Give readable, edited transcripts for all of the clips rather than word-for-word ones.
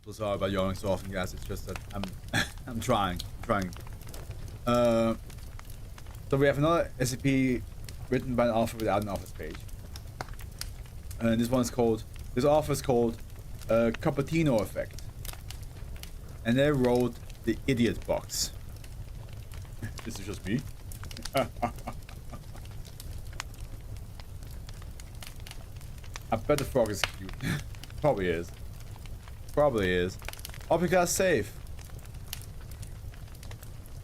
So sorry about yawning so often, guys. It's just that I'm trying. So we have another SCP written by an author without an author's page. And this author is called Cupertino Effect. And they wrote the idiot box. This is just me. I bet the frog is cute. Probably is. Object class safe.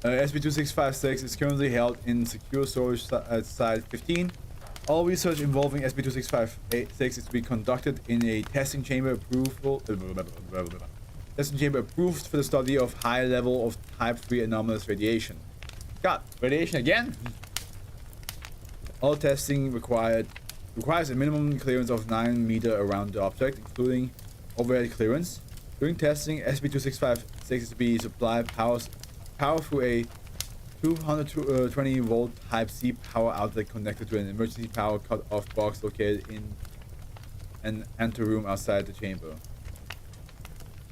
SCP-2656 is currently held in secure storage at Site 15. All research involving SCP-2656 is to be conducted in a testing chamber approved for the study of high level of Type 3 anomalous radiation. God, radiation again? All testing requires a minimum clearance of 9 meters around the object, including overhead clearance. During testing, SCP-2656 is to be supplied power through a 220 volt Type C power outlet connected to an emergency power cut-off box located in an anteroom outside the chamber.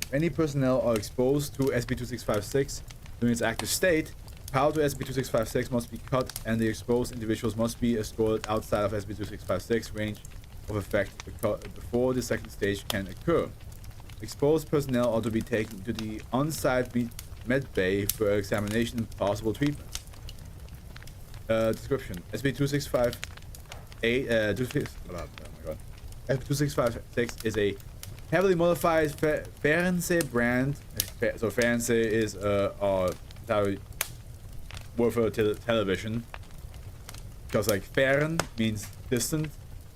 If any personnel are exposed to SCP-2656 during its active state, power to SCP-2656 must be cut and the exposed individuals must be escorted outside of SCP-2656 range of effect before the second stage can occur. Exposed personnel are to be taken to the on-site med bay for examination and possible treatment. Description: SCP-2658. SCP-2656 is a heavily modified Fernseher brand. So Fernseher is word for television, because like Fern means distant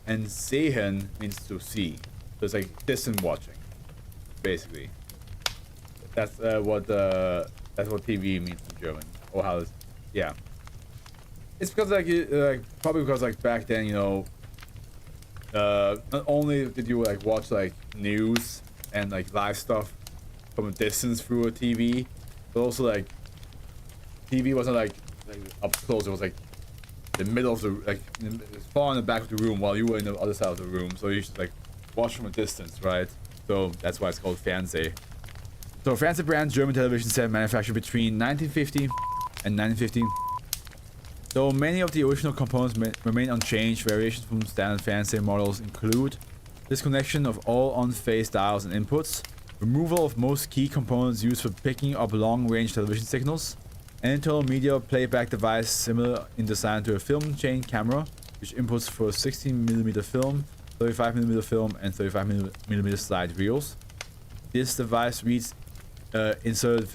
and sehen means to see. So it's like distant watching, basically. That's what TV means in German, or how it's, yeah. It's because probably because like back then, you know, not only did you like watch like news and like live stuff from a distance through a TV, but also like TV wasn't like up close. It was like the middle of the far in the back of the room while you were in the other side of the room. So you should like watch from a distance, right? So that's why it's called Fernseh. So Fernseh brand German television set manufactured between 1950 and 1915. Though many of the original components remain unchanged, variations from standard Fernseh models include disconnection of all on-phase dials and inputs, removal of most key components used for picking up long-range television signals, an internal media playback device similar in design to a film chain camera, which inputs for 16mm film, 35mm film, and 35mm slide reels. This device reads inserted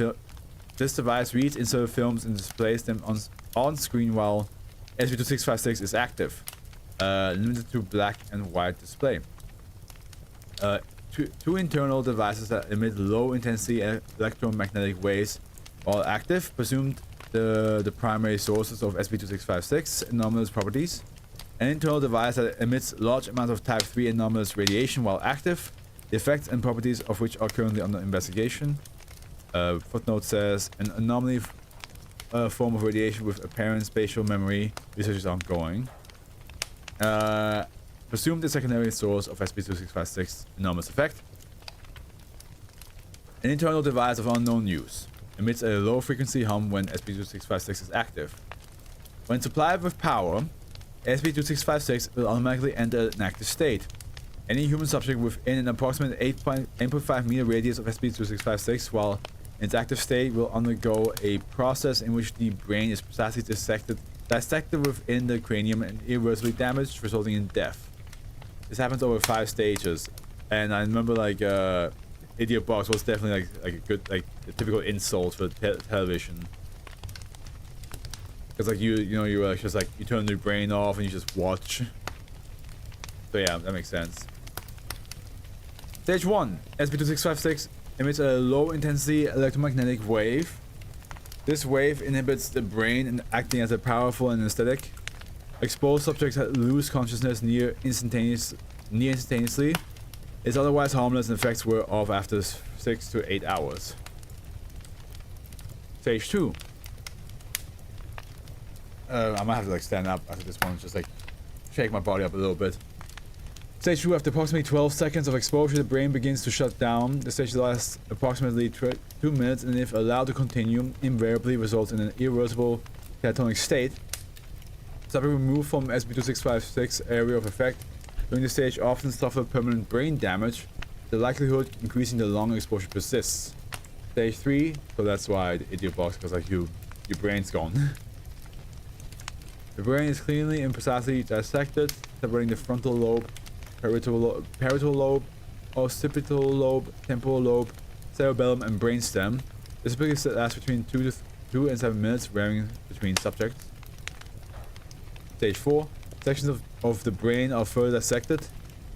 films and displays them on screen while SCP-2656 is active, limited to black and white display. Two internal devices that emit low intensity electromagnetic waves while active, presumed the primary sources of SCP-2656 anomalous properties. An internal device that emits large amounts of Type 3 anomalous radiation while active, the effects and properties of which are currently under investigation. Footnote says, an anomaly form of radiation with apparent spatial memory. Research is ongoing. Presumed the secondary source of SCP-2656 anomalous effect. An internal device of unknown use. Emits a low frequency hum when SCP-2656 is active. When supplied with power, SCP-2656 will automatically enter an active state. Any human subject within an approximate 8.5 meter radius of SCP-2656 while in its active state will undergo a process in which the brain is precisely dissected within the cranium and irreversibly damaged, resulting in death. This happens over 5 stages, and I remember like Idiot Box was definitely like a good a typical insult for television. Because like you were just like you turn your brain off and you just watch. So yeah, that makes sense. Stage 1, SCP-2656 emits a low-intensity electromagnetic wave. This wave inhibits the brain and acting as a powerful anesthetic. Exposed subjects that lose consciousness near instantaneously. Is otherwise harmless and effects wear off after 6 to 8 hours. Stage 2. I might have to like stand up after this one, just like shake my body up a little bit. Stage 2, after approximately 12 seconds of exposure, the brain begins to shut down. The stage lasts approximately 2 minutes, and if allowed to continue, invariably results in an irreversible catatonic state. Subject removed from SCP-2656 area of effect during the stage often suffer permanent brain damage. The likelihood increasing the longer exposure persists. Stage 3, so that's why the idiot box, because like your brain's gone. The brain is cleanly and precisely dissected, separating the frontal lobe, parietal lobe, occipital lobe, temporal lobe, cerebellum, and brainstem. This typically lasts between 2 and 7 minutes, varying between subjects. Stage 4. Sections of the brain are further dissected.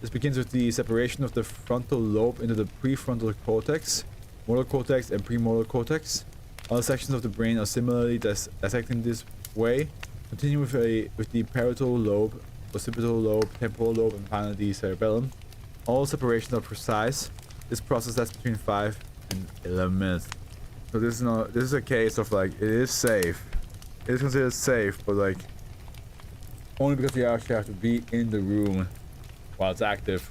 This begins with the separation of the frontal lobe into the prefrontal cortex, motor cortex, and premotor cortex. Other sections of the brain are similarly dissected this way. Continue with the parietal lobe, occipital lobe, temporal lobe, and finally the cerebellum. All separations are precise. This process lasts between 5 and 11 minutes. So this is a case of like, it is safe. It is considered safe, but like only because you actually have to be in the room while it's active.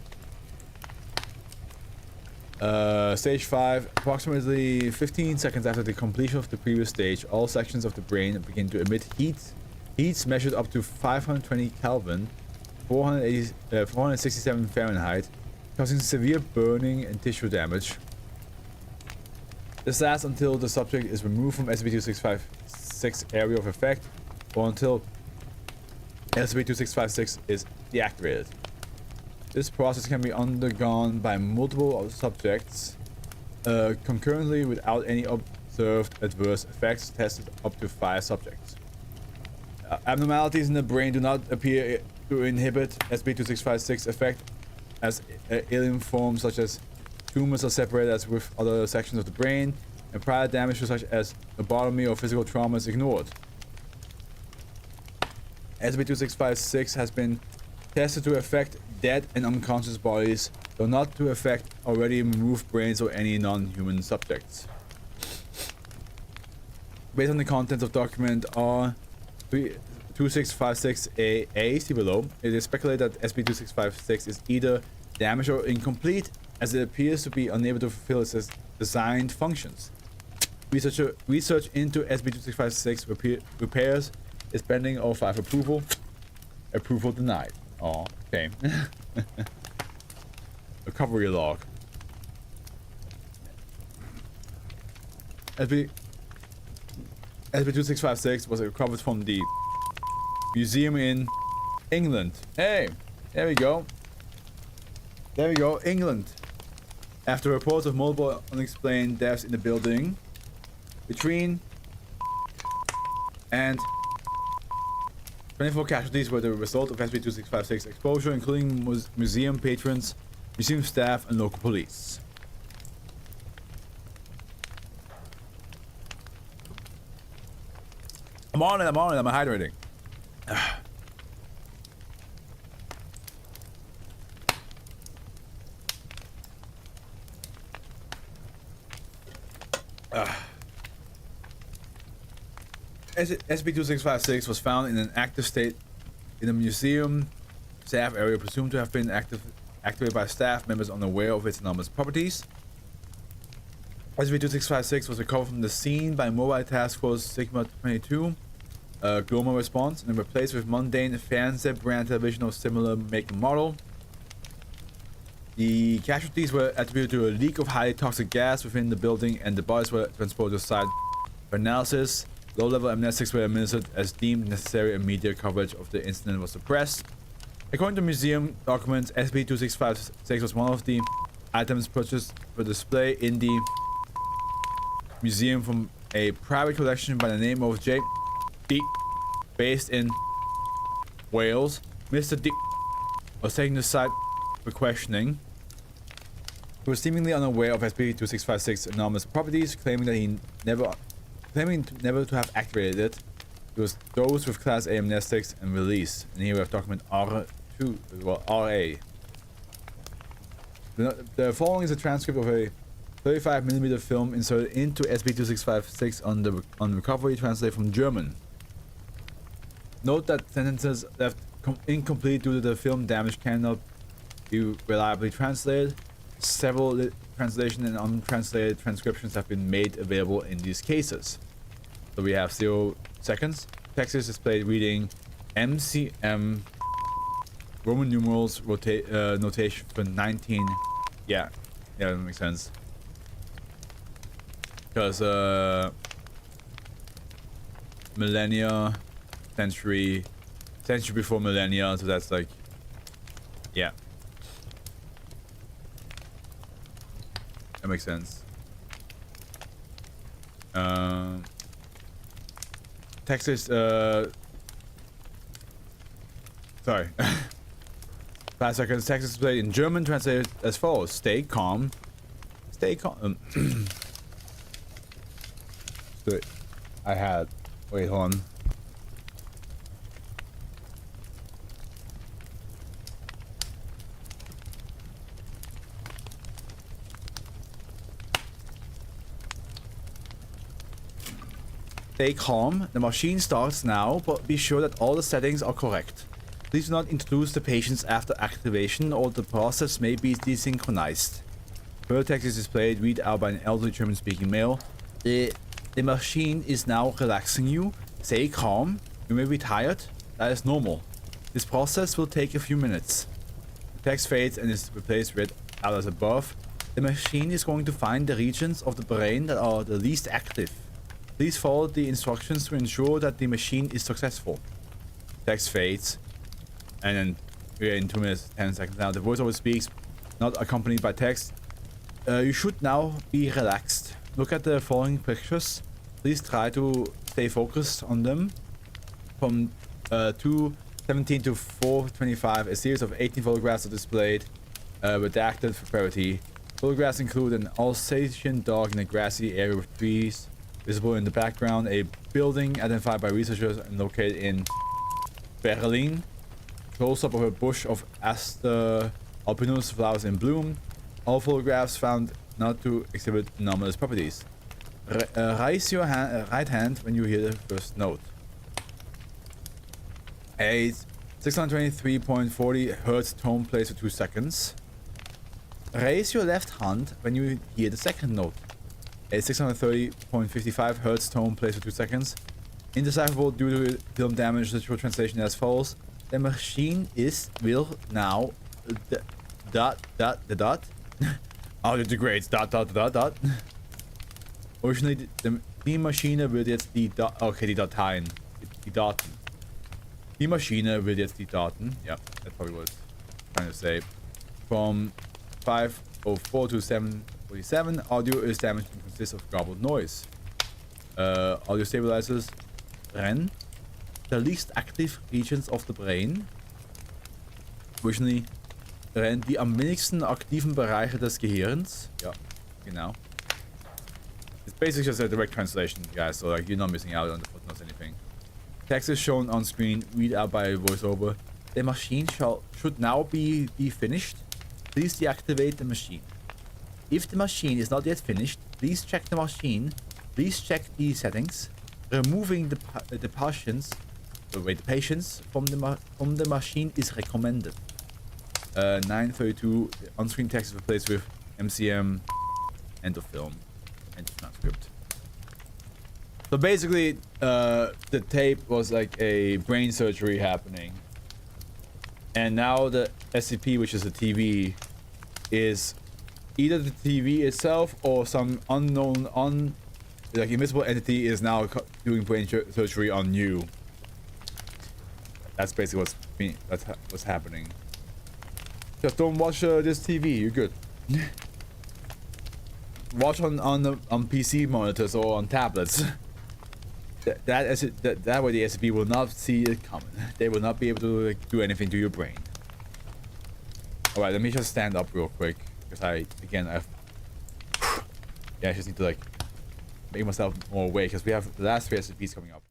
Stage 5, approximately 15 seconds after the completion of the previous stage, all sections of the brain begin to emit heats measured up to 520 Kelvin, 467 Fahrenheit, causing severe burning and tissue damage. This lasts until the subject is removed from SCP-2656 area of effect, or until SCP-2656 is deactivated. This process can be undergone by multiple subjects concurrently without any observed adverse effects, tested up to 5 subjects. Abnormalities in the brain do not appear to inhibit SCP-2656 effect, as alien forms such as tumors are separated as with other sections of the brain, and prior damage such as lobotomy or physical trauma is ignored. SCP-2656 has been tested to affect dead and unconscious bodies, though not to affect already removed brains or any non-human subjects. Based on the contents of document R2656A, see below, it is speculated that SCP-2656 is either damaged or incomplete, as it appears to be unable to fulfill its designed functions. Research into SCP-2656 repairs is pending O5 approval. Approval denied. Oh, okay. Recovery log. SCP-2656 was recovered from the museum in England. Hey, there we go. There we go, England. After reports of multiple unexplained deaths in the building, between and 24 casualties were the result of SCP-2656 exposure, including museum patrons, museum staff, and local police. I'm on it, I'm hydrating. SCP-2656 was found in an active state in a museum staff area, presumed to have been activated by staff members unaware of its anomalous properties. SCP-2656 was recovered from the scene by Mobile Task Force Sigma-22 Gloma response and replaced with mundane Fansep brand television of similar make and model. The casualties were attributed to a leak of highly toxic gas within the building, and the bodies were transported to site for analysis. Low-level amnestics were administered as deemed necessary, and media coverage of the incident was suppressed. According to museum documents, SCP-2656 was one of the items purchased for display in the museum from a private collection by the name of J. D. based in Wales. Mr. D. was taken to site for questioning. He was seemingly unaware of SCP-2656 anomalous properties, claiming never to have activated it. It was dosed with Class A amnestics and released. And here we have document R2, well, RA. The following is a transcript of a 35mm film inserted into SCP-2656 on recovery, translated from German. Note that sentences left incomplete due to the film damage cannot be reliably translated. Several translation and untranslated transcriptions have been made available in these cases. So we have 0 seconds. Text is displayed reading MCM Roman numerals notation for 19. Yeah, that makes sense. Because millennia, century before millennia, so that's like, yeah, that makes sense. Text is sorry. 5 seconds. Text is displayed in German, translated as follows: stay calm, stay calm. I had, wait, hold on. Stay calm. The machine starts now, but be sure that all the settings are correct. Please do not introduce the patients after activation, or the process may be desynchronized. Further text is displayed, read out by an elderly German-speaking male. The machine is now relaxing you. Stay calm. You may be tired. That is normal. This process will take a few minutes. The text fades and is replaced with out as above. The machine is going to find the regions of the brain that are the least active. Please follow the instructions to ensure that the machine is successful. Text fades. And then we're in 2 minutes 10 seconds now. The voiceover speaks, not accompanied by text. You should now be relaxed. Look at the following pictures. Please try to stay focused on them. From 2:17 to 4:25, a series of 18 photographs are displayed, redacted for clarity. Photographs include an Alsatian dog in a grassy area with trees visible in the background, a building identified by researchers and located in Berlin, close-up of a bush of Aster alpinus flowers in bloom. All photographs found not to exhibit anomalous properties. Raise your right hand when you hear the first note. A 623.40 Hz tone plays for 2 seconds. Raise your left hand when you hear the second note. A 630.55 Hz tone plays for 2 seconds. Indecipherable due to film damage. Literal translation as follows: the machine will now audio degrades Originally, die Maschine wird jetzt die Dateien. Die Daten. Die Maschine will jetzt die Daten. Yeah, that's probably what it's trying to say. From 5:04 to 7:47, audio is damaged and consists of garbled noise. Audio stabilizers REN, the least active regions of the brain. Originally, REN, die am wenigsten aktiven Bereiche des Gehirns. Ja, genau. It's basically just a direct translation, guys, so like you're not missing out on the footnotes or anything. Text is shown on screen, read out by voiceover. The machine should now be finished. Please deactivate the machine. If the machine is not yet finished, please check the machine. Please check the settings. Removing the patients from the machine is recommended. 9:32. On-screen text is replaced with MCM. End of film. End of transcript. So basically, the tape was like a brain surgery happening, and now the SCP, which is a TV, is either the TV itself or some unknown, like invisible entity is now doing brain surgery on you. That's basically what's happening. Just don't watch this TV. You're good. Watch on PC monitors or on tablets. That way the SCP will not see it coming. They will not be able to like, do anything to your brain. All right, let me just stand up real quick because I just need to like make myself more awake because we have the last 3 SCPs coming up.